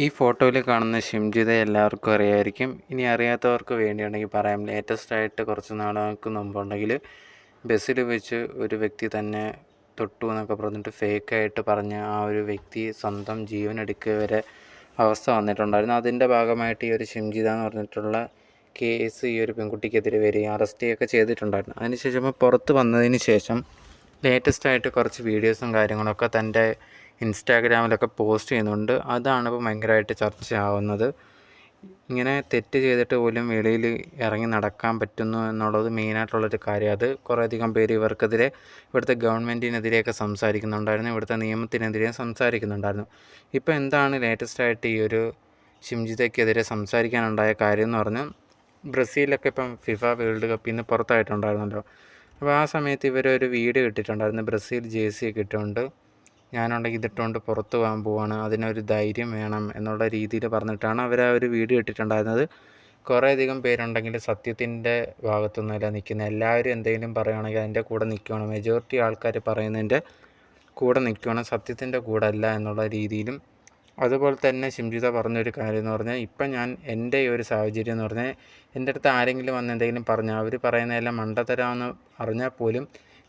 ഈ ഫോട്ടോയിൽ കാണുന്ന ഷിംജിതയെ എല്ലാവർക്കും അറിയായിരിക്കും. ഇനി അറിയാത്തവർക്ക് വേണ്ടിയുണ്ടെങ്കിൽ പറയാം. ലേറ്റസ്റ്റ് ആയിട്ട് കുറച്ച് നാളുകൾക്ക് മുമ്പുണ്ടെങ്കിൽ ബസ്സിൽ വെച്ച് ഒരു വ്യക്തി തന്നെ തൊട്ടു എന്നൊക്കെ പറഞ്ഞിട്ട് ഫേക്കായിട്ട് പറഞ്ഞ ആ ഒരു വ്യക്തി സ്വന്തം ജീവൻ എടുക്കുക വരെ അവസ്ഥ വന്നിട്ടുണ്ടായിരുന്നു. അതിൻ്റെ ഭാഗമായിട്ട് ഈ ഒരു ഷിംജിത എന്ന് പറഞ്ഞിട്ടുള്ള കേസ് ഈ ഒരു പെൺകുട്ടിക്കെതിരെ വരികയും അറസ്റ്റ് ചെയ്യുകയൊക്കെ ചെയ്തിട്ടുണ്ടായിരുന്നു. അതിനുശേഷം പുറത്ത് വന്നതിന് ശേഷം ലേറ്റസ്റ്റ് ആയിട്ട് കുറച്ച് വീഡിയോസും കാര്യങ്ങളൊക്കെ തൻ്റെ ഇൻസ്റ്റാഗ്രാമിലൊക്കെ പോസ്റ്റ് ചെയ്യുന്നുണ്ട്. അതാണ് ഇപ്പോൾ ഭയങ്കരമായിട്ട് ചർച്ചയാവുന്നത്. ഇങ്ങനെ തെറ്റ് ചെയ്തിട്ട് പോലും വെളിയിൽ ഇറങ്ങി നടക്കാൻ പറ്റുന്നു എന്നുള്ളത് മെയിനായിട്ടുള്ളൊരു കാര്യം. അത് കുറേയധികം പേര് ഇവർക്കെതിരെ ഇവിടുത്തെ ഗവൺമെൻറ്റിനെതിരെയൊക്കെ സംസാരിക്കുന്നുണ്ടായിരുന്നു, ഇവിടുത്തെ നിയമത്തിനെതിരെ സംസാരിക്കുന്നുണ്ടായിരുന്നു. ഇപ്പോൾ എന്താണ് ലേറ്റസ്റ്റായിട്ട് ഈ ഒരു ഷിംജിതയ്ക്കെതിരെ സംസാരിക്കാനുണ്ടായ കാര്യം എന്ന് പറഞ്ഞാൽ, ബ്രസീലൊക്കെ ഇപ്പം ഫിഫ വേൾഡ് കപ്പിൽ നിന്ന് പുറത്തായിട്ടുണ്ടായിരുന്നല്ലോ. അപ്പോൾ ആ സമയത്ത് ഇവരൊരു വീഡിയോ ഇട്ടിട്ടുണ്ടായിരുന്നു. ബ്രസീൽ ജേഴ്സി ഒക്കെ ഇട്ടുകൊണ്ട് ഞാനുണ്ടെങ്കിൽ ഇതിട്ടുകൊണ്ട് പുറത്ത് പോകാൻ പോവാണ്, അതിനൊരു ധൈര്യം വേണം എന്നുള്ള രീതിയിൽ പറഞ്ഞിട്ടാണ് അവർ ആ ഒരു വീഡിയോ ഇട്ടിട്ടുണ്ടായിരുന്നത്. കുറേയധികം പേരുണ്ടെങ്കിൽ സത്യത്തിൻ്റെ ഭാഗത്തൊന്നുമല്ല നിൽക്കുന്നത്. എല്ലാവരും എന്തെങ്കിലും പറയുകയാണെങ്കിൽ അതിൻ്റെ കൂടെ നിൽക്കണം. മെജോറിറ്റി ആൾക്കാർ പറയുന്നതിൻ്റെ കൂടെ നിൽക്കണം, സത്യത്തിൻ്റെ കൂടെ അല്ല എന്നുള്ള രീതിയിലും. അതുപോലെ തന്നെ ഷിംജിത പറഞ്ഞൊരു കാര്യം എന്ന് പറഞ്ഞാൽ, ഇപ്പം ഞാൻ എൻ്റെ ഈ ഒരു സാഹചര്യം എന്ന് പറഞ്ഞാൽ എൻ്റെ അടുത്ത് ആരെങ്കിലും വന്ന് എന്തെങ്കിലും പറഞ്ഞാൽ അവർ പറയുന്നതെല്ലാം മണ്ടത്തരാമെന്ന് അറിഞ്ഞാൽ പോലും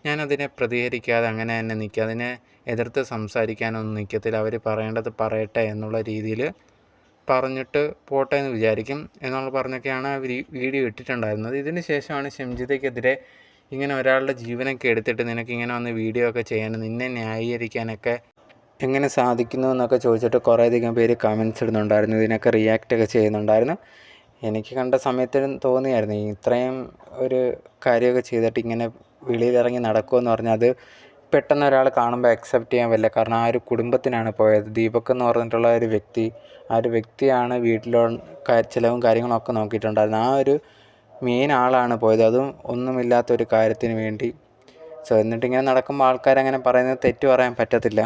ഞാനതിനെ പ്രതികരിക്കാതെ അങ്ങനെ തന്നെ നിൽക്കുക, അതിനെ എതിർത്ത് സംസാരിക്കാനൊന്നും നിൽക്കത്തില്ല. അവർ പറയേണ്ടത് പറയട്ടെ എന്നുള്ള രീതിയിൽ പറഞ്ഞിട്ട് പോട്ടെ എന്ന് വിചാരിക്കും എന്നുള്ള പറഞ്ഞൊക്കെയാണ് ആ വീഡിയോ ഇട്ടിട്ടുണ്ടായിരുന്നത്. ഇതിന് ശേഷമാണ് ഷിംജിതയ്ക്കെതിരെ ഇങ്ങനെ ഒരാളുടെ ജീവനൊക്കെ എടുത്തിട്ട് നിനക്കിങ്ങനെ വന്ന് വീഡിയോ ഒക്കെ ചെയ്യാനും നിന്നെ ന്യായീകരിക്കാനൊക്കെ എങ്ങനെ സാധിക്കുന്നു എന്നൊക്കെ ചോദിച്ചിട്ട് കുറേയധികം പേര് കമൻസ് ഇടുന്നുണ്ടായിരുന്നു, ഇതിനൊക്കെ റിയാക്റ്റൊക്കെ ചെയ്യുന്നുണ്ടായിരുന്നു. എനിക്ക് കണ്ട സമയത്ത് തോന്നിയായിരുന്നു ഇത്രയും ഒരു കാര്യമൊക്കെ ചെയ്തിട്ട് ഇങ്ങനെ വെളിയിലിറങ്ങി നടക്കുമെന്ന് പറഞ്ഞാൽ അത് പെട്ടെന്ന് ഒരാൾ കാണുമ്പോൾ അക്സെപ്റ്റ് ചെയ്യാൻ പറ്റില്ല. കാരണം ആ ഒരു കുടുംബത്തിനാണ് പോയത്. ദീപക് എന്ന് പറഞ്ഞിട്ടുള്ള ഒരു വ്യക്തി, ആ ഒരു വ്യക്തിയാണ് വീട്ടിലോ ചിലവും കാര്യങ്ങളൊക്കെ നോക്കിയിട്ടുണ്ടായിരുന്നത്. ആ ഒരു മെയിൻ ആളാണ് പോയത്, അതും ഒന്നുമില്ലാത്തൊരു കാര്യത്തിന് വേണ്ടി. സോ എന്നിട്ടിങ്ങനെ നടക്കുമ്പോൾ ആൾക്കാരങ്ങനെ പറയുന്നത് തെറ്റ് പറയാൻ പറ്റത്തില്ല.